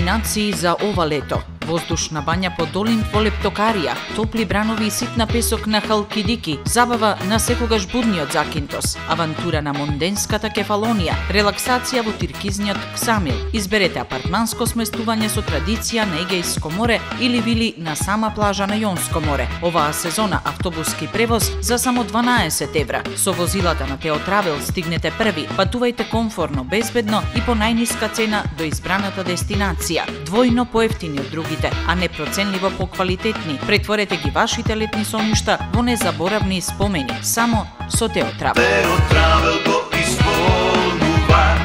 дестинации за ова лето. Воздушна бања под Олимп во Лептокарија, топли бранови и ситна песок на Халкидики, забава на секогаш будниот Закинтос, авантура на Монденската Кефалонија, релаксација во тиркизниот Ксамил. Изберете апартманско сместување со традиција на Егејско море или вили на сама плажа на Јонско море. Оваа сезона автобуски превоз за само 12 евра. Со возилата на Теотравел стигнете први, патувајте комфорно, безбедно и по најниска цена до избраната дестинација. Двојно поевтини од другите, а непроценливо поквалитетни. Претворете ги вашите летни соништа во незаборавни спомени само со Теотравел. Теотравел го исполнува.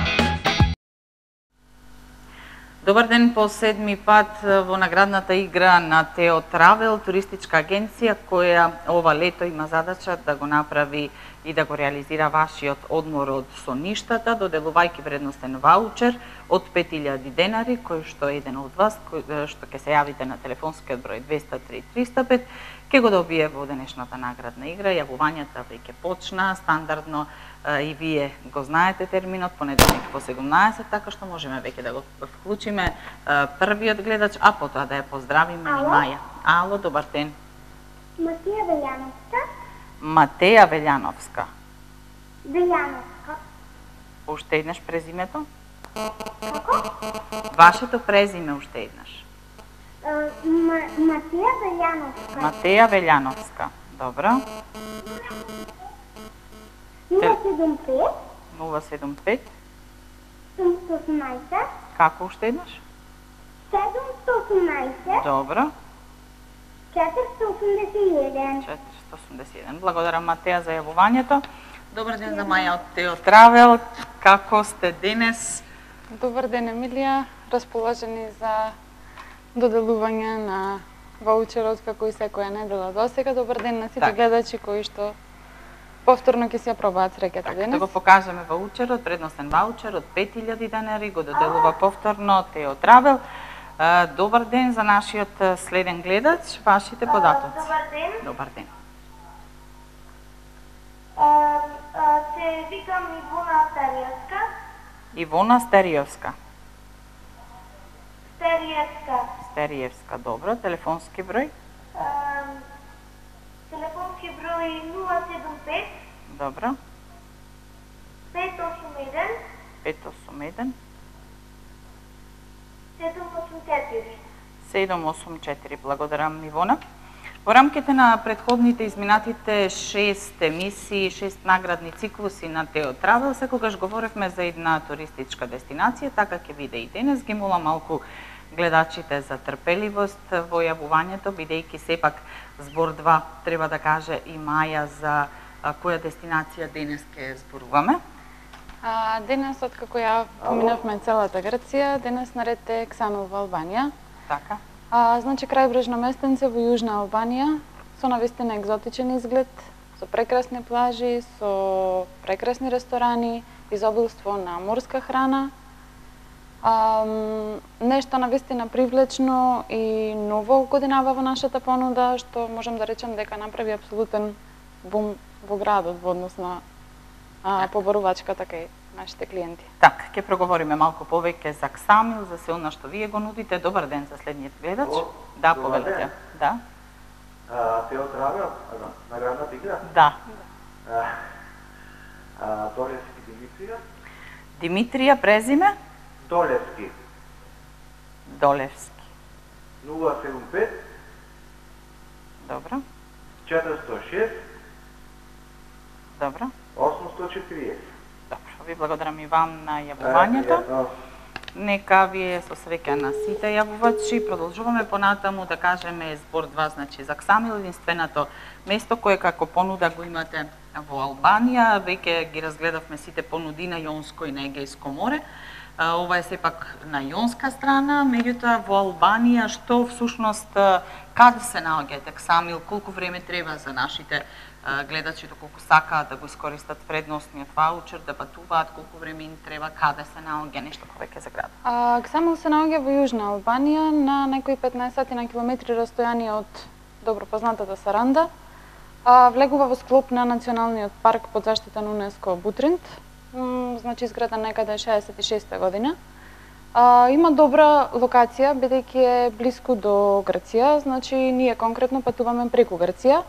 Добар ден по седми пат во наградната игра на Теотравел, туристичка агенција која ова лето има задача да го направи и да го реализира вашиот одмор од соништата, доделувајќи вредностен ваучер од 5000 денари, кој што еден од вас, што ќе се јавите на телефонскиот број 203-305, ќе го добие во денешната наградна игра. Јавувањата веќе почна, стандардно и вие го знаете терминот, понеделник по 17, така што можеме веќе да го вклучиме првиот гледач, а потоа да ја поздравиме и Маја. Ало, добар ден. Матеја Велјановска. Матеја Велјановска. Велјановска. Уште еднаш презимето? Како? Вашето презиме уште еднаш. Матеја Велјановска. Матеја Велјановска. Добро. 075 075. 718. Како уште еднаш? 718. Добро. 481. 481. Благодарам, Матеја, за јавувањето. Добар ден за Маја од Теотравел. Како сте денес? Добар ден, Емилија. Расположени за доделување на ваучерот како и секоја недела досега. Добар ден на сите гледачи кои што повторно ќе си ја пробаат среќата денес. Да го покажеме ваучерот, вредностен ваучер од 5000 денари, го доделува повторно Теотравел. Добар ден за нашиот следен гледач, вашите податоци. Добар ден. Добар ден. Се викам Ивона Стариевска. Ивона Стериевска. Стериевска, добро. Телефонски број? Телефонски број 075. Добро. 581. 581. 784. 784. Благодарам, Ивона. Во рамките на претходните изминатите 6 емисии, 6 наградни циклуси на Теотравел, секогаш говоревме за една туристичка дестинација, така ќе биде и денес. Ги молам малку гледачите за трпеливост во јавувањето, бидејќи сепак збор 2 треба да каже и Маја за која дестинација денес ќе зборуваме. Денес, откако ја поминавме целата Грција, денес наред е Ксамил во Албанија. Така. Значи, крајбрежно местенце во Јужна Албанија, со навистина екзотичен изглед, со прекрасни плажи, со прекрасни ресторани, изобилство на морска храна. Нешто навистина привлечно и ново годинава во нашата понуда, што можам да речем дека направи апсолутен бум во градот во однос на побарувачката кај нашите клиенти. Така, ќе проговориме малку повеќе за Ксамил, за се она што вие го нудите. Добар ден за следниот гледач. Да, повелете. Да. Теотравел, наградната игра? Да. Долевски Димитрија. Димитрија, презиме? Долевски. Долевски. 075. Добро. 406. Добро. 840. Добро, ви благодарам и вам на јавувањето. Нека вие со среќа на сите јавувачи. Продолжуваме понатаму да кажеме збор 2, значи за Ксамил, единственото место кое како понуда го имате во Албанија. Веќе ги разгледавме сите понуди на Јонско и на Егејско море. Ова е сепак на јонска страна, меѓутоа во Албанија што всушност каде се наоѓате Ксамил, колку време треба за нашите гледачи доколку сакаат да го искористат вредностниот ваучер, да патуваат, колку време им треба, каде се наоѓа, нешто повеќе за градот? Ксамил се наоѓа во Јужна Албанија на некои 15 на километри растојание од добро познатата Саранда. Влегува во склоп на Националниот парк под заштита на УНЕСКО Бутринт, значи изграден некаде 66-та година. Има добра локација, бидејќи е близко до Грција, значи ние конкретно патуваме преку Грција.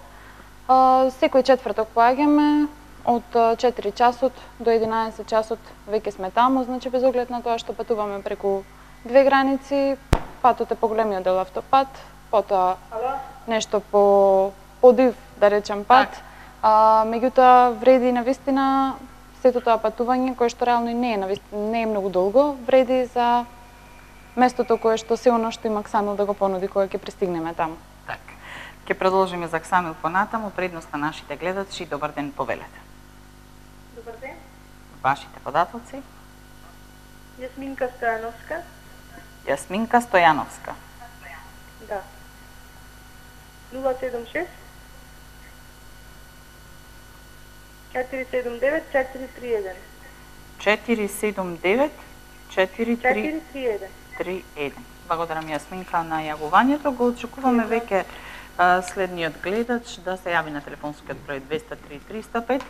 Секој четврток поаѓаме, од 4 часот до 11 часот веќе сме таму, значи без оглед на тоа што патуваме преку две граници, патот е поголемиот дел автопат, потоа нешто подив, да речем, пат. Меѓутоа вреди навистина сето тоа патување кое што реално и не е многу долго, вреди за местото кое што се оно што има Ксамил да го понуди кога ќе пристигнеме таму. Така. Ќе продолжиме за Ксамил понатаму, предност на нашите гледачи. Добар ден, повелете. Добар ден. Вашите податоци? Јасминка Стојановска. Јасминка Стојановска. Да. 076 479 431. 479 4331. 31. Благодарам Јасминка на јавувањето. Го очекуваме веќе следниот гледач да се јави на телефонскиот број 203-305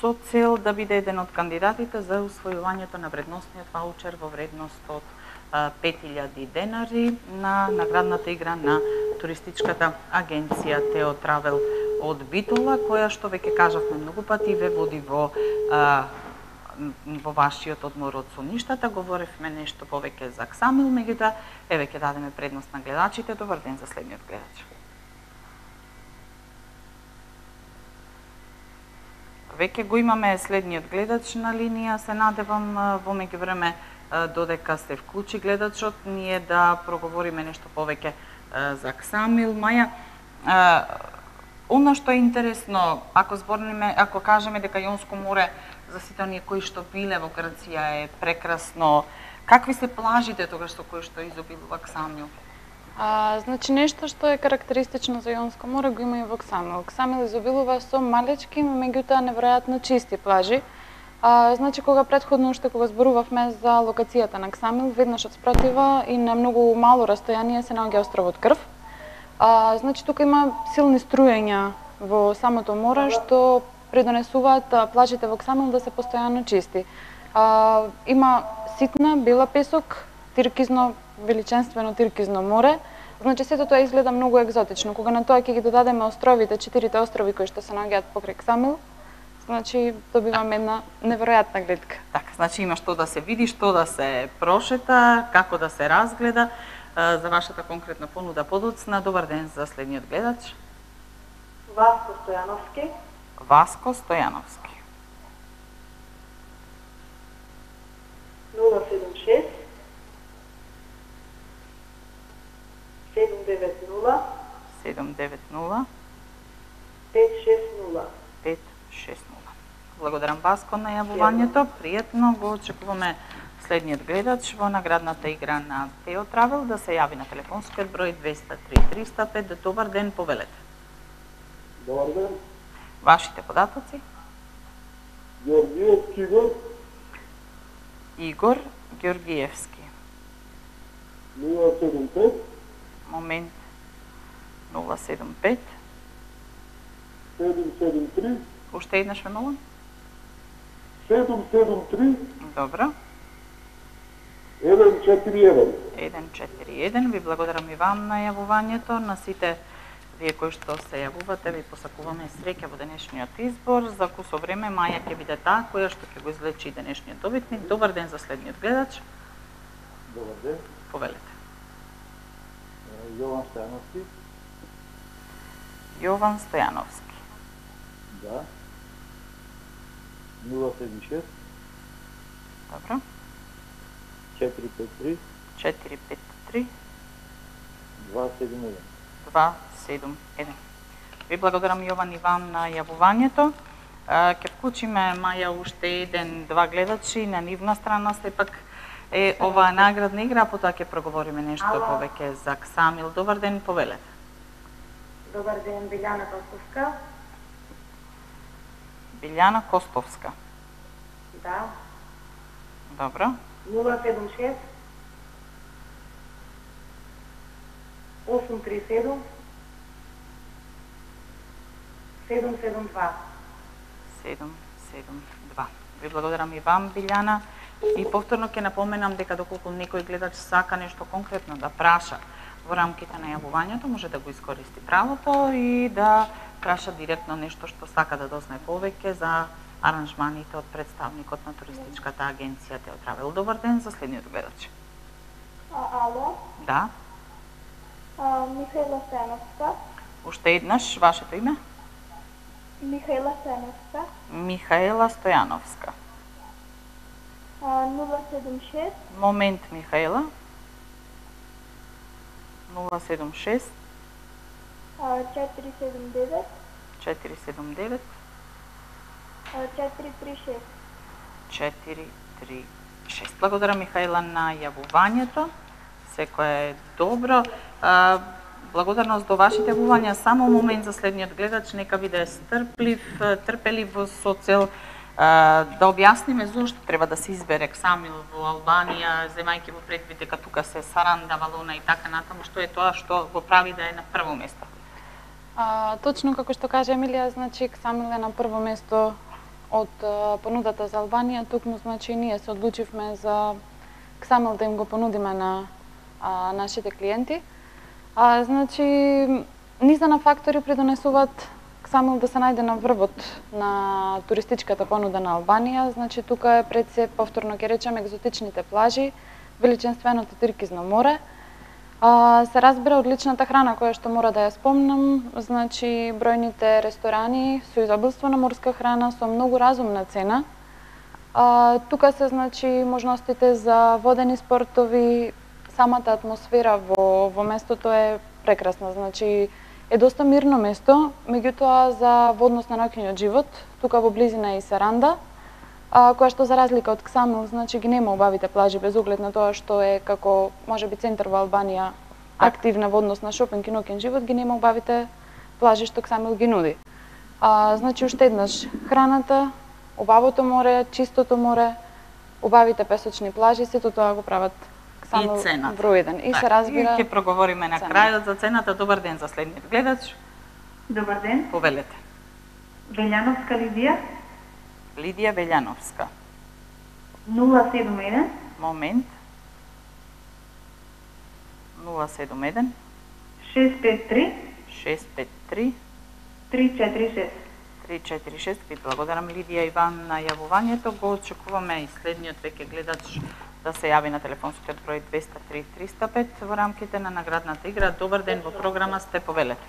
со цел да биде еден од кандидатите за усвојувањето на вредносниот ваучер во вредност од 5000 денари на наградната игра на туристичката агенција Тео Травел од Битола, која што веќе кажавме многу пати ве води во вашиот одмор од соништата. Говоревме нешто повеќе за Ксамил, меѓутоа еве ќе дадеме предност на гледачите. Добар ден за следниот гледач. Веќе го имаме следниот гледач на линија, се надевам во меѓувреме додека се вклучи гледачот, ние да проговориме нешто повеќе за Ксамил. Маја, она што е интересно, ако кажеме дека Јонско море за сите оние кои што биле во Грција е прекрасно, какви се плажите тогаш со кои што изобилува Ксамил? Значи нешто што е карактеристично за Јонско море го има и во Ксамил. Ксамил изобилува со малечки, меѓутоа неверојатно чисти плажи. Значи кога претходно уште кога зборувавме за локацијата на Ксамил, веднаш од спротива и на многу мало растојание се наоѓа островот Крв. Значи тука има силни струјања во самото море што придонесуваат плажите во Ксамил да се постојано чисти. Има ситна бела песок, тиркизно, величенствено тиркизно море. Значи сето тоа изгледа многу екзотично. Кога на тоа ќе ги додадеме островите, 4 острови кои што се наоѓаат покрај Ксамил, значи добиваме една неверојатна гледка. Така, значи има што да се види, што да се прошета, како да се разгледа. За вашата конкретна понуда подоцна, добар ден за следниот гледач. Васко Стојановски. Васко Стојановски. 076 790 790 560. 560. Благодарам Васко на јавувањето. Пријатно го очекуваме следниот гледач во наградната игра на Тео Травел да се јави на телефонскиот број 203-305. Добар ден, повелете. Добар ден. Вашите податоци? Георгиевски Игор. Игор Георгиевски. 075 Момент 075. 773 Уште еднаш ве молам? 773 Добро. 141. 141. Ви благодарам и вам на јавувањето. На сите вие кои што се јавувате, ви посакуваме среќа во денешниот избор. За кусо време Маја ќе биде таа која што ќе го излечи денешниот добитник. Добар ден за следниот гледач. Добар ден. Повелете. Јован Стојановски. Јован Стојановски. Да. 076 Добро. 453 453 271. 271. Ви благодарам Јован и вам на јавувањето. Ќе вклучиме Маја уште два гледачи на нивна страна, сепак е оваа наградна игра, потоа ќе проговориме нешто повеќе за Ксамил. Добар ден, повелете. Добар ден, Билјана Костовска. Билјана Костовска. Да. Добро. 076 837 772. 772. Ви благодарам и вам, Билјана. И повторно ќе напоменам дека доколку некој гледач сака нешто конкретно да праша во рамките на јавувањето, може да го искористи правото и да праша директно нешто што сака да дознае повеќе за аранжманите од представникот на туристичката агенција Теотравел. Добар ден за следниот гледач. Ало, Да, Михаила Стојановска. уште еднаш вашето име? Михаила Стојановска. Михаела Стојановска. 076 Момент, Михаела. 076 479 479 436. 436. Благодарам, Михаела, на јавувањето. Секој е добро. Благодарност до вашите јавувања. Само момент за следниот гледач. Нека биде трпелив со цел да објасниме зошто треба да се избере Ксамил во Албанија, земајќи во предвид дека тука се Саранда, Валона и така натаму, што е тоа што го прави да е на прво место? Точно како што каже Емилија, значи Ксамил е на прво место од понудата за Албанија. Токму значи ние се одлучивме за Ксамил да им го понудиме на нашите клиенти. Значи низа на фактори придонесуваат Ксамил да се најде на врвот на туристичката понуда на Албанија. Значи тука е пред се, повторно ќе речем, екзотичните плажи, величенственото Тиркизно море. Се разбира одличната храна која што мора да ја спомнам, значи бројните ресторани со изобилство на морска храна со многу разумна цена. Тука се значи можностите за водени спортови, самата атмосфера во местото е прекрасна, значи е доста мирно место, меѓутоа за водност на ноќниот живот, тука во близина е и Саранда, која што за разлика од Ксамил, значи ги нема убавите плажи без оглед на тоа што е како можеби центар во Албанија активна водност на шопинг и ноќен живот, ги нема убавите плажи што Ксамил ги нуди. Значи уште еднаш храната, убавото море, чистото море, убавите песочни плажи, сето тоа го прават Ксамил број 1. И се разбира. И ќе проговориме на крајот за цената. Добар ден за следниот гледач. Добар ден. Повелете. Велјановска Лидија. Лидија Велјановска. 071 Момент. 071 653 653 346. 346. Ви благодарам, Лидија Иван, на јавувањето. Го очекуваме и следниот веќе гледач да се јави на телефонскиот број 203-305 во рамките на наградната игра. Добар ден, во програма сте, повелете.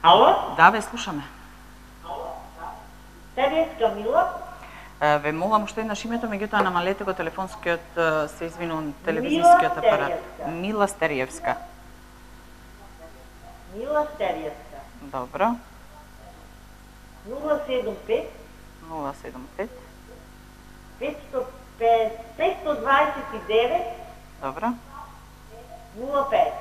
Ало? Да, ве слушаме. Стариевска Мила? Ве молам уште еднаш името, меѓутоа намалете го телефонскиот, се извинувам, телевизискиот апарат. Мила Стериевска. Мила Стериевска. Добро. 075 075 529 Добро. 05.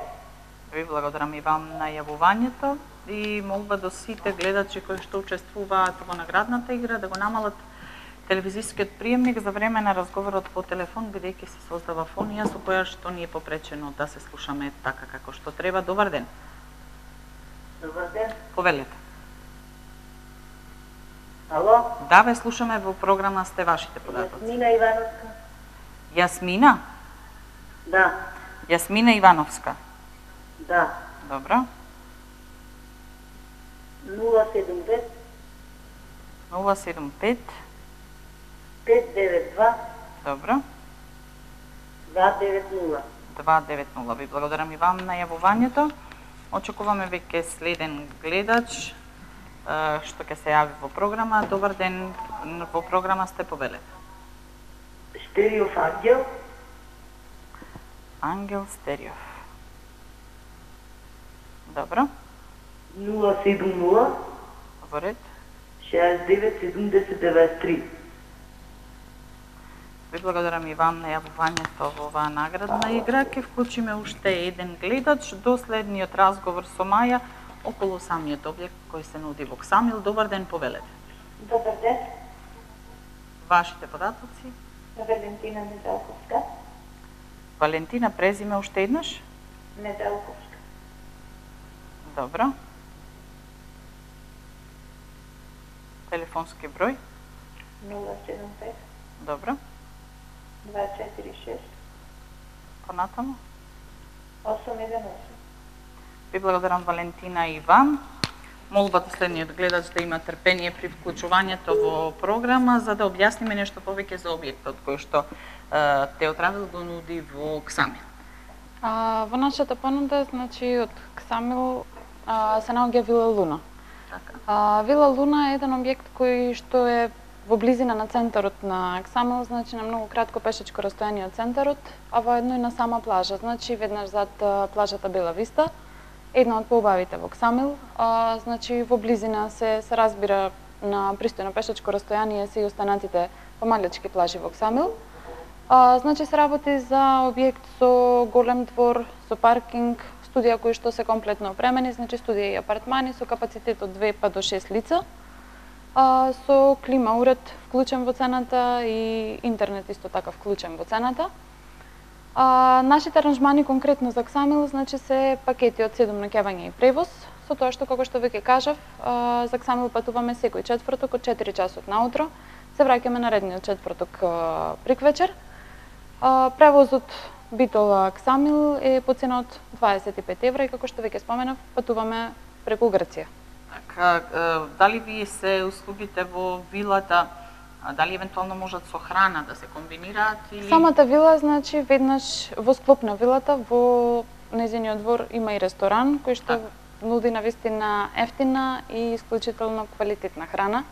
Ви благодарам и вам на јавувањето и молба до сите гледачи кои што учествуваат во наградната игра да го намалат телевизискиот приемник за време на разговорот по телефон, бидејќи се создава фонија со која што ни е попречено да се слушаме така како што треба. Добар ден. Добар ден. Повелете. Ало? Да, ве слушаме, во програма сте, вашите податоци. Јасмина Ивановска? Јасмина? Да. Јасмина Ивановска. Да. Добро. 075 075 592 Добро. 290. 290. Ви благодарам и вам на јавувањето. Очекуваме веќе следен гледач што ќе се јави во програма. Добар ден, во програма сте, повелете. Стериов Ангел? Ангел Стериов. Добро. 070 Во ред. 697093. Ви благодарам и вам на јавувањето во оваа наградна игра. Ќе вклучиме уште еден гледач до следниот разговор со Маја околу самиот објект кој се нуди во Ксамил. Добар ден, повелете. Добар ден. Вашите податоци? Валентина Неделковска. Валентина, презиме уште еднаш? Неделковска. Добро. Телефонски број? 075 Добро. 246 Понатаму. 818. Ви благодарам Валентина и Иван. Молбата следниот гледач да има трпение при вклучувањето во програма, за да објасниме нешто повеќе за објектот кој што Теотравел го нуди во Ксамил. Во нашата понуда, значи, од Ксамил се наоѓа Вила Луна. Така. Вила Луна е еден објект кој што е во близина на центарот на Ксамил, значи на многу кратко пешачко растојание од центарот, а воедно и на сама плажа, значи веднаш зад плажата Бела Виста, една од поубавите во Ксамил, значи во близина се разбира на пристојно пешачко растојание се и останатите помалечки плажи во Ксамил. Значи се работи за објект со голем двор, со паркинг, студија кои што се комплетно опремени, значи студија и апартмани со капацитет од 2 па до 6 лица, со клима уред вклучен во цената и интернет исто така вклучен во цената. Нашите аранжмани конкретно за Ксамил, значи се пакети од 7 наќевање и превоз, со тоа што, како што веќе кажав, за Ксамил патуваме секој четврток од 4 часот наутро, се враќаме наредниот четврток приквечер. Превозот Битола Ксамил е по цена од 25 евра и, како што веќе споменав, патуваме преку Грција. Така, дали вие се услугите во вилата, дали евентуално можат со храна да се комбинираат или... Самата вила, значи, веднаш во склоп на вилата, во нејзиниот двор има и ресторан, кој што нуди навистина ефтина и исклучително квалитетна храна.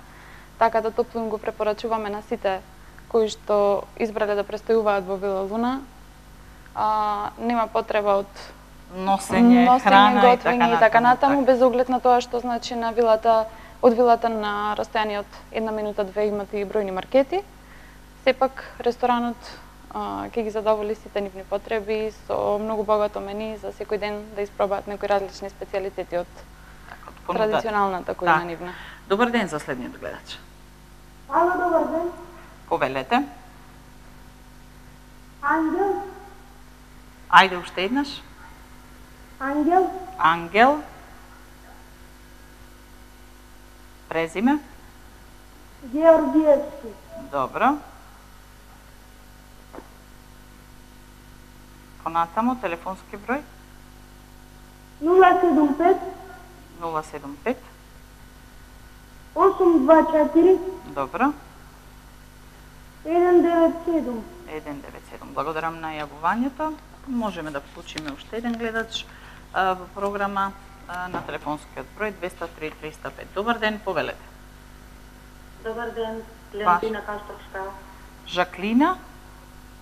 Така да топло го препорачуваме на сите кои што избрале да престојуваат во Вила Луна. Нема потреба од носење храна готвење и така натаму, без оглед на тоа што, значи, на вилата, од вилата на растојание од 1 минута 2 имате и бројни маркети. Сепак ресторанот ќе ги задоволи сите нивни потреби со многу богато мени за секој ден да испробаат некои различни специјалитети од традиционалната кујна нивна. Добар ден за следниот гледач. Ало, добар ден. Повелете. Ангел. Ајде уште еднаш. Ангел. Ангел. Презиме. Георгиевски. Добро. Понатамо, телефонски број. 075 075. 824 Добро. 197. 197. Благодарам на јавувањето. Можеме да вклучиме уште еден гледач во програма на телефонскиот број 203-305. Добар ден, повелете. Добар ден, Леонтина Кастовска. Жаклина,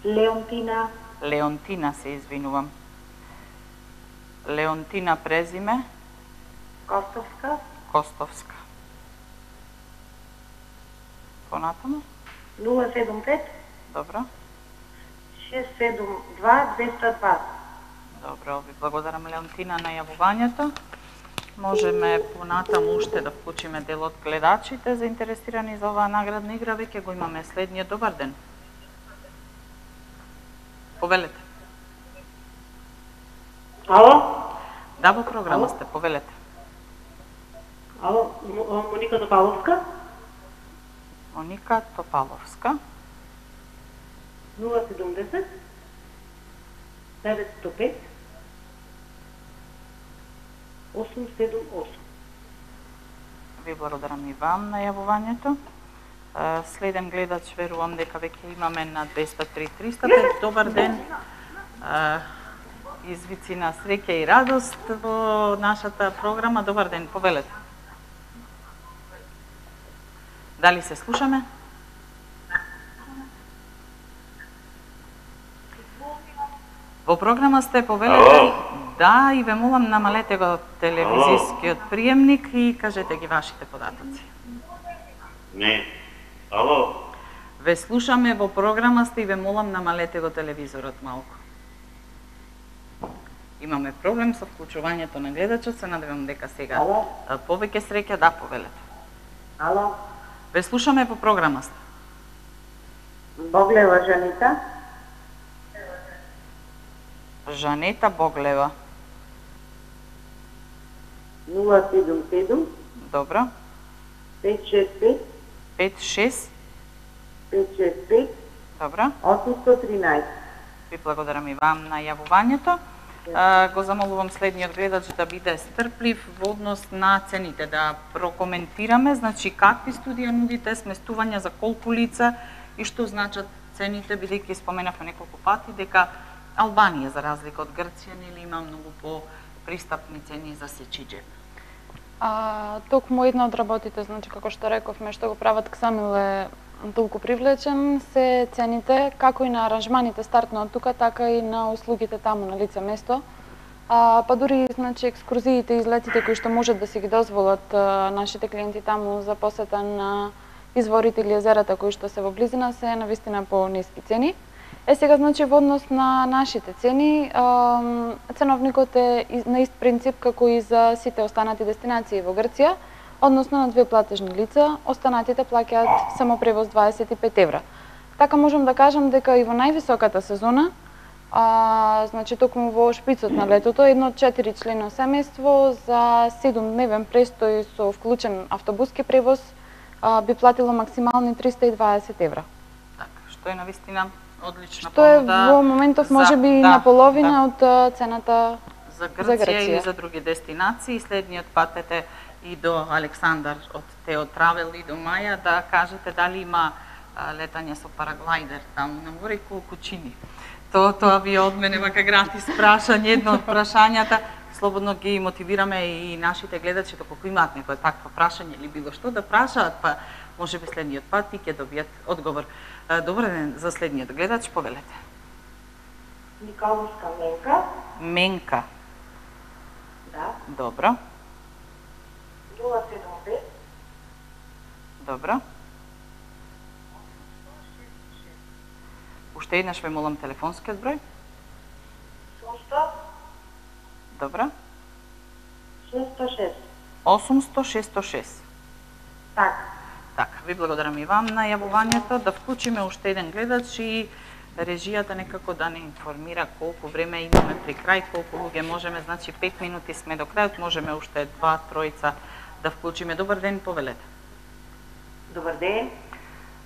Леонтина Леонтина се извинувам. Леонтина презиме, Кастовска. Костовска. Понатаму? 075 Добро. 672 202. Добро, ви благодарам Леонтина на јавувањето. Можеме понатаму уште да вклучиме дел од гледачите заинтересирани за оваа наградна игра. Веќе го имаме следниот. Добар ден. Повелете. Ало? Да, во програма сте, повелете. Ало, Моника Топаловска? Моника Топаловска. 070 905 878. Ви благодарам и вам на јавувањето. Следен гледач, верувам дека веќе имаме на 203-305. Добар ден. Извици на среќа и радост во нашата програма. Добар ден, повелете. Дали се слушаме? Во програма сте, повелете. Да, и ве молам намалете го телевизискиот приемник и кажете ги вашите податоци. Не. Ало? Ве слушаме, во програма сте и ве молам намалете го телевизорот малку. Имаме проблем со вклучувањето на гледачот, се надевам дека сега повеќе среќа, да, повелете. Ало? Ве слушаме, во програма сте. Боглева Жанита? Жанета Боглева. 077 Добро. 565 5-6 565 Добро. 813. Ви благодарам и вам на јавувањето. Го замолувам следниот гледач да биде стрплив во однос на цените, да прокоментираме, значи какви студија нудите, сместување за колку лица и што значат цените, бидејќи споменавме неколку пати дека Албанија, за разлика од Грција, нели има многу по-пристапни цени за сечи џеб. Токму една од работите, значи како што рековме, што го прават Ксамил е толку привлечен, се цените, како и на аранжманите стартно од тука, така и на услугите таму на лице место. Па дури, значи, екскурзиите и излетите кои што можат да си ги дозволат нашите клиенти таму за посета на изворите или езерата кои што се во близина, се навистина по ниски цени. Сега, значи, во однос на нашите цени, ценовникот е на ист принцип како и за сите останати дестинации во Грција, односно на 2 платежни лица, останатите плаќаат само превоз 25 евра. Така можам да кажам дека и во највисоката сезона, значи токму во шпицот на летото, едно 4-члено семејство за 7-дневен престој со вклучен автобуски превоз би платило максимални 320 евра. Така, што е навистина одлична Што е понуда во моментов можеби на половина од цената за Грција или за други дестинации. Следниот пат ете и до Александар од Тео Травел и до Маја да кажете дали има летање со параглайдер таму на море и колку чини. Тоа ви од мене вака гратис прашање, едно од прашањата. Слободно ги мотивираме и нашите гледачи, доколку имаат некој такво прашање или било што да прашаат, па можеби следниот пат и ќе добијат одговор. Добар ден за следниот гледач, повелете. Николовска Менка. Менка. Да. Добро. 075. Добро. Уште еднаш ве молам телефонскиот број. 100. Добро. 606. 800-606. Така, ви благодарам и вам на јавувањето, да вклучиме уште еден гледач и режијата некако да не информира колку време имаме при крај, колку луѓе можеме, значи 5 минути сме до крајот, можеме уште 2-3 да вклучиме. Добар ден, повелете. добар ден.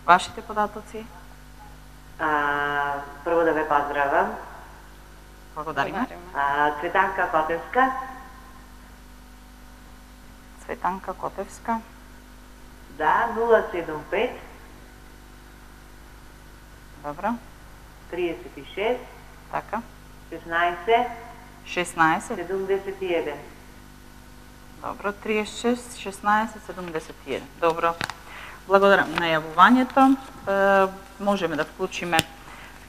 Вашите податоци? Прво да ве поздравам. Благодариме. Цветанка Котевска. Цветанка Котевска. Да, 075 Добро. 36 Така. 16 16. 71. Добро, 36, 16, 71. Добро. Благодарам на јавувањето. Можеме да вклучиме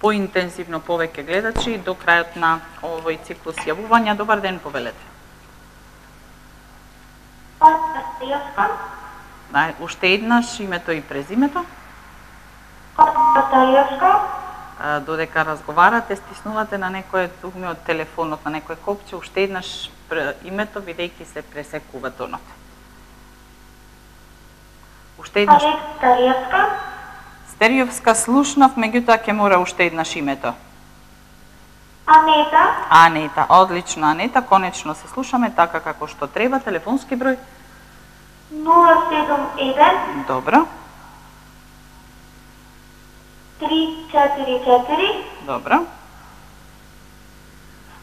поинтензивно повеќе гледачи до крајот на овој циклус јавувања. Добар ден, повелете. Уште еднаш името и презимето. Додека разговарате, стиснувате на некој дугме од телефонот, на некој копче, уште еднаш името, бидејќи се пресекува тонот. Уште еднаш. Стериевска слушнав, меѓутоа ќе мора уште еднаш името. Анета. Анета, одлично Анета, конечно се слушаме така како што треба. Телефонски број? 071. Добро. 344. Добро.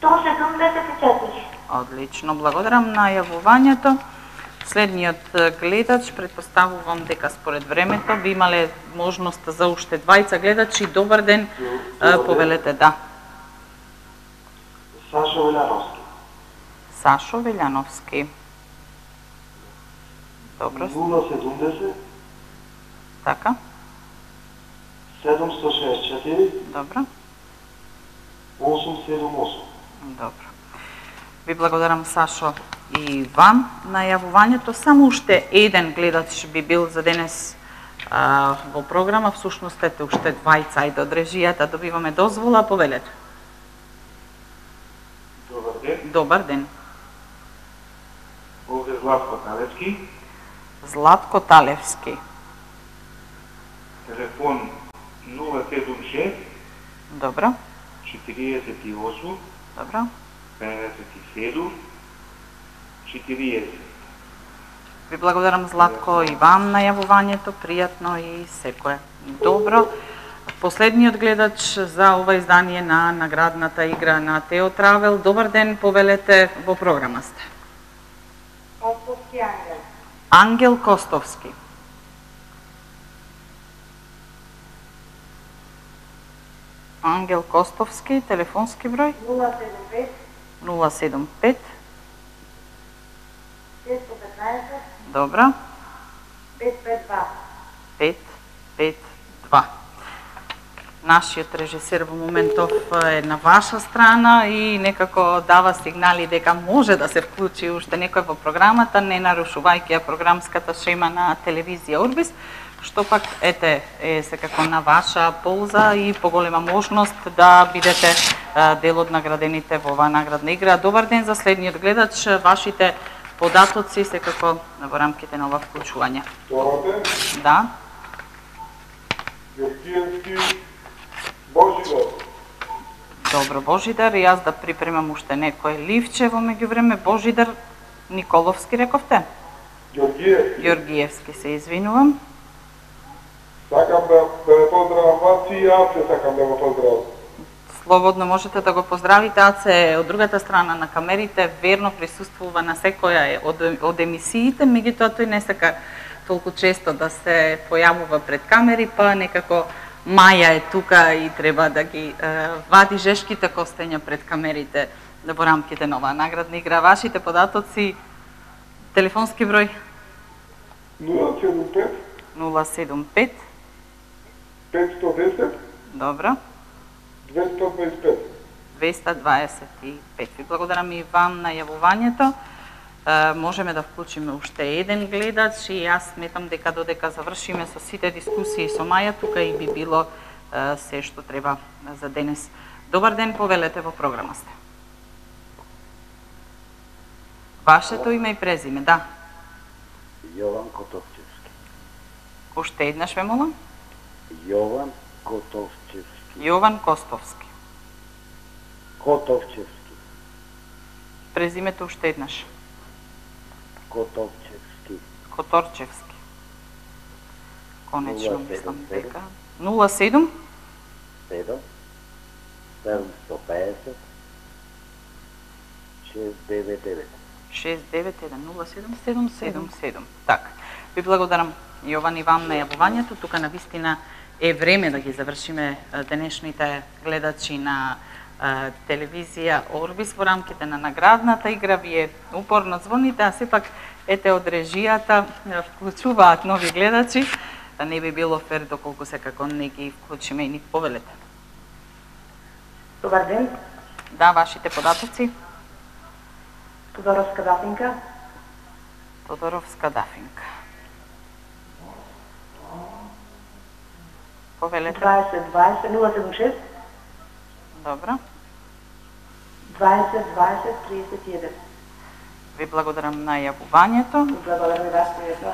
174. Одлично, благодарам на јавувањето. Следниот гледач, предпоставувам дека според времето би имале можност за уште 20 гледачи. Добар ден, повелете, да. Сашо Велјановски. Сашо Велјановски. Добро. 070 Така. 764 Добро. 878. Добро. Ви благодарам, Сашо, и вам на јавувањето. Само уште еден гледач би бил за денес во програма. Всушност ете уште 20 ајде од режијата добиваме дозвола. Повелете. Добар ден. Добар ден. Овде Златко Талевски. Златко Талевски. Телефон 076 Добро. 48 Добро. 57 40. Ви благодарам, Златко, и вам на јавувањето, пријатно и секое добро. Последниот гледач за ова издание на наградната игра на Тео Травел. Добар ден, повелете, во програма сте. Костовски Ангел. Ангел Костовски. Ангел Костовски, телефонски број 075 075. 615 Добра. 552. 552. Нашиот режисер во моментов е на ваша страна и некако дава сигнали дека може да се вклучи уште некој во програмата, не нарушувајќи ја програмската шема на телевизија Орбис, што пак ете е секако на ваша полза и поголема можност да бидете дел од наградените во оваа наградна игра. Добар ден за следниот гледач, вашите податоци секако во рамките на ова вклучување. Добар ден. Да. Георгиевски Божидар. Добро, Божидар, и јас да припремам уште некој ливче во меѓувреме. Божидар Николовски рековте? Георгиевски. Ѓоргиевски, се извинувам. Сакам да ве поздравам вас и јас се сакам да го поздравам. Слободно можете да го поздравите. Аце од другата страна на камерите верно присуствува на секоја од емисиите, меѓутоа тој не сака толку често да се појавува пред камери, па некако Маја е тука и треба да ги вади жешките костења пред камерите во рамките на оваа наградна игра. Вашите податоци, телефонски број 075 075. 510 Добро. 225. 225. Ви благодарам и вам на јавувањето. Можеме да вклучиме уште еден гледач и јас сметам дека додека завршиме со сите дискусии со Маја, тука и би било се што треба за денес. Добар ден, повелете, во програма сте. Вашето име и презиме, да. Јован Котовчевски. Уште еднаш ве молам. Јован Котовчевски. Јован Костовски. Котовчевски. Презимето уште еднаш. Котовчевски. Которчевски. Конечно 077. мислам дека 07 7 750 699. 6910777. Така. Ви благодарам, Јован, и вам на јавувањето. Тука на вистина е време да ги завршиме денешните гледачи на телевизија Орбис во рамките на наградната игра. Вие упорно звоните, а сепак ете од режијата вклучуваат нови гледачи. Не би било фер доколку секако не ги вклучиме и ни повелете. Добар ден. Да, вашите податоци. Тодоровска Дафинка. Тодоровска Дафинка. Повелете. 20 076 Добро. 20 31. Ви благодарам на јавувањето. Благодарам и вас, пријатно.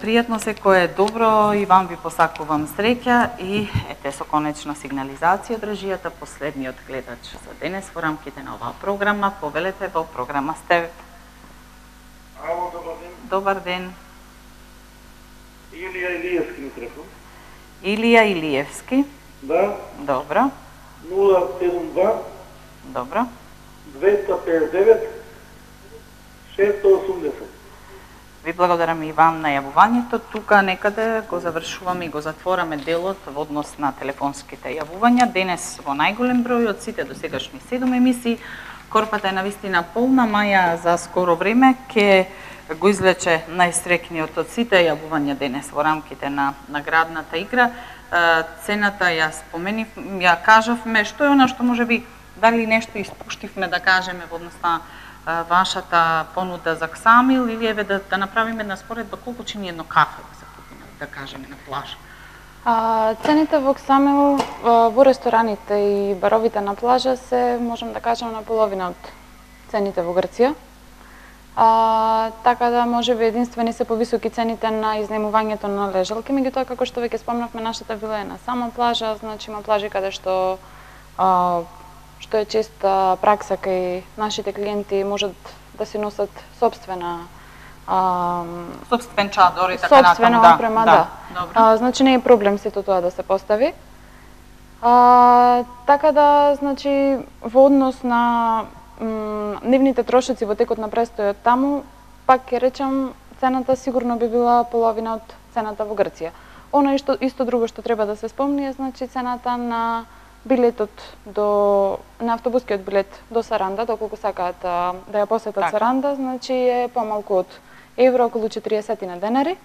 Пријатно секое добро и вам ви посакувам среќа и ете со конечна сигнализација од режијата последниот гледач за денес во рамките на оваа програма. Повелете, во програма сте. Ало, добар ден. Добар ден. Илија Илиевски микрофон. Илија Илиевски. Да, Добро. 072 Добро. 259 680. Ви благодарам и вам на јавувањето. Тука некаде го завршуваме и го затвораме делот во однос на телефонските јавувања. Денес во најголем број од сите досегашни 7 емисии. Корпата е навистина полна. Маја за скоро време ќе го извлече најстрекниот од сите јавувања денес во рамките на наградната игра. Цената ја споменив, ја кажавме, што е она што можеби дали нешто испуштивме да кажеме во однос на вашата понуда за Ксамил или еве да направиме една споредба колку чини едно кафе за купиме, да кажеме на плажа. Цените во Ксамил во рестораните и баровите на плажа се, можам да кажам, на половина од цените во Грција. Така да можеби единствени се повисоки цените на изнемувањето на лежалки, меѓутоа како што веќе спомнавме, нашата вила е на сама плажа, значи има плажи каде што е честа пракса кај нашите клиенти можат да си носат собствена Собствен чадор и така собствена натаму, опрема, да. Добро. Значи не е проблем сето тоа да се постави. Така да, значи, во однос на нивните трошоци во текот на престојот таму, пак ќе речам, цената сигурно би била половина од цената во Грција. Оно исто друго што треба да се спомни е, значи, цената на билетот на автобускиот билет до Саранда, доколку сакаат да ја посетат Саранда, значи е помалку од евро, околу 40 на денари.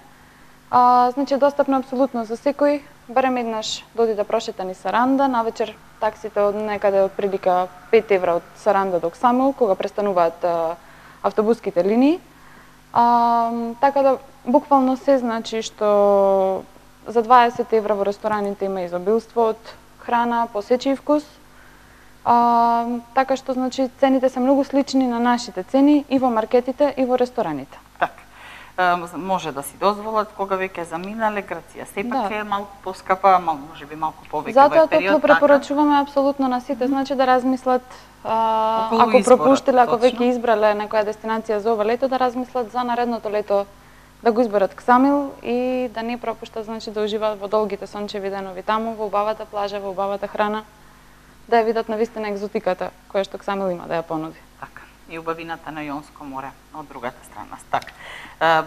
Значи достапно апсолутно за секој, барем еднаш доди да прошета ни Саранда, навечер таксите од некаде од прилика 5 евра од Саранда до Ксамил, кога престануваат автобуските линии. Така да буквално се значи што за 20 евра во рестораните има изобилство од храна, посечи вкус. Така што значи цените се многу слични на нашите цени и во маркетите и во рестораните. Може да си дозволат кога веќе заминале Грција. Сепак е малку поскапа, можеби малку повеќе во период. Затоа топло препорачуваме апсолутно на сите, значи да размислат ако пропуштиле, ако веќе избрале некоја дестинација за ова лето, да размислат за наредното лето да го изберат Ксамил и да не пропуштат, значи да уживаат во долгите сончеви денови таму, во убавата плажа, во убавата храна, да ја видат навистина екзотиката која што Ксамил има да ја понуди. Така. И убавината на Јонско море од другата страна. Така.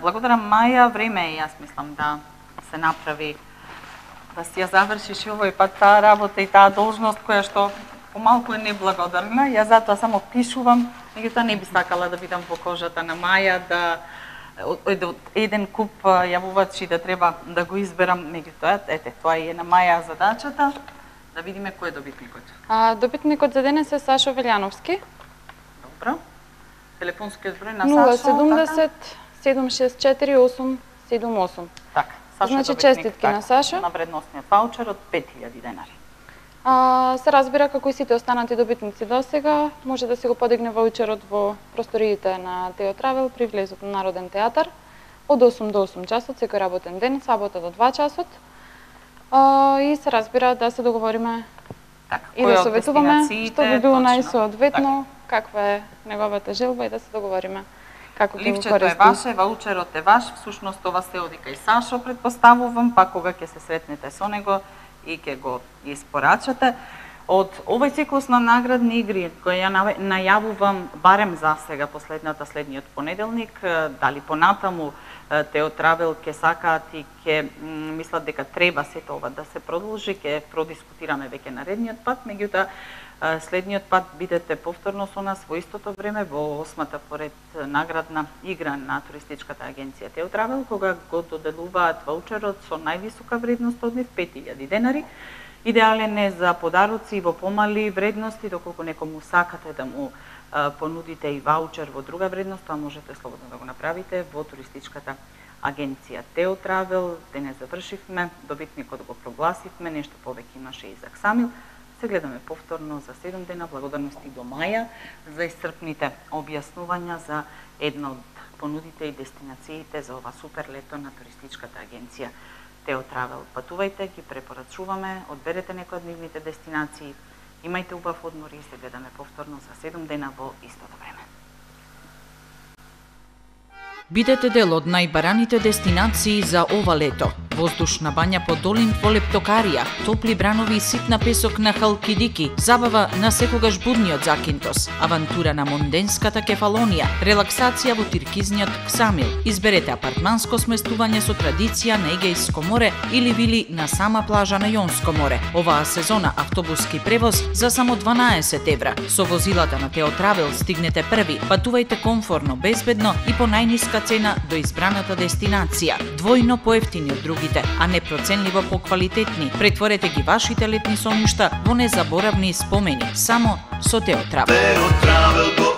Благодарам Маја, време е, јас мислам да се направи, да си ја завршиш овој пат таа работа и таа должност која што помалку е неблагодарна. Јас затоа само пишувам, меѓутоа не би сакала да бидам во кожата на Маја, да од еден куп јавувачи да треба да го изберам, меѓутоа, ете, тоа е на Маја задачата. Да видиме кој е добитникот. Добитникот за денес е Сашо Велјановски. Добро. Телефонскиот број на Сашо, 070 764 878. Така, Сашо значи добитник, честитки на Сашо. На вредносниот ваучер од 5000 денари. Се разбира како и сите останати добитници досега, може да се го подигне ваучерот во просториите на Тео Травел при влезот на Народен театар од 8 до 8 часот секој работен ден, сабота до 2 часот. И се разбира да се договориме и да советуваме што би било најсоодветно, каква е неговата желба и да се договориме како ќе го користи. Ливчето е ваше, ваучерот е ваш, всушност ова се оди кај Сашо, предпоставувам, па кога ќе се сретнете со него и ќе го испорачате. Од овој циклус на наградни игри, кој ја најавувам барем за сега следниот понеделник, дали понатаму Тео Травел ќе сакаат и ќе мислат дека треба сето ова да се продолжи, ќе продискутираме веќе наредниот пат, меѓутоа следниот пат бидете повторно со нас во истото време во 8-та поред наградна игра на туристичката агенција Тео Травел, кога го доделуваат ваучерот со највисока вредност од 5000 денари. Идеален е за подароци во помали вредности, доколку некому сакате да му понудите и ваучер во друга вредност, тоа можете слободно да го направите во туристичката агенција Тео Травел. Денес завршивме, добитникот го прогласивме, нешто повеќе имаше и за Ксамил. Се гледаме повторно за 7 дена. Благодарности до Маја за исцрпните објаснувања за една од понудите и дестинациите за ова супер лето на туристичката агенција Тео Травел. Патувајте, ги препорачуваме, одберете некои од нивните дестинации, имајте убав одмор и се гледаме повторно за 7 дена во истото време. Бидете дел од најбараните дестинации за ова лето. Воздушна бања под Олимп во Лептокарија, топли бранови и ситна песок на Халкидики, забава на секогаш будниот Закинтос, авантура на монденската Кефалонија, релаксација во тиркизниот Ксамил. Изберете апартманско сместување со традиција на Егејско море или вили на сама плажа на Јонско море. Оваа сезона автобуски превоз за само 12 евра. Со возилата на Тео Травел стигнете први, патувајте комфорно, безбедно и по најниска цена до избраната дестинација. Двојно поевтини од други, а не проценливо поквалитетни. Претворете ги вашите летни соништа во незаборавни спомени само со Тео Травел.